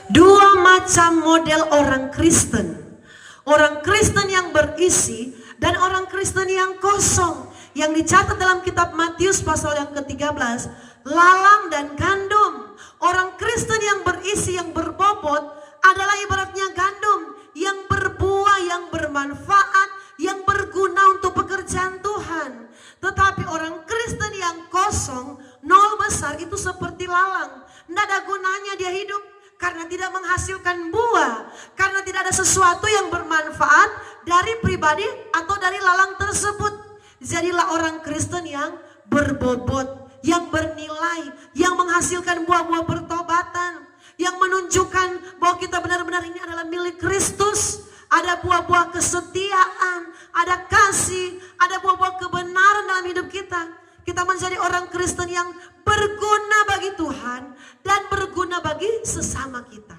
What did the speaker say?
Dua macam model orang Kristen. Orang Kristen yang berisi dan orang Kristen yang kosong. Yang dicatat dalam kitab Matius pasal yang ke-13, lalang dan gandum. Orang Kristen yang berisi, yang berbobot adalah ibaratnya gandum yang berbuah, yang bermanfaat, yang berguna untuk pekerjaan Tuhan. Tetapi orang Kristen yang kosong, nol besar, itu seperti lalang. Tidak ada gunanya dia hidup karena tidak menghasilkan buah, karena tidak ada sesuatu yang bermanfaat dari pribadi atau dari lalang tersebut. Jadilah orang Kristen yang berbobot, yang bernilai, yang menghasilkan buah-buah pertobatan, yang menunjukkan bahwa kita benar-benar ini adalah milik Kristus. Ada buah-buah kesetiaan, ada kasih, ada buah-buah kebenaran dalam hidup kita. Kita menjadi orang Kristen yang berguna bagi Tuhan dan berguna bagi sesama kita.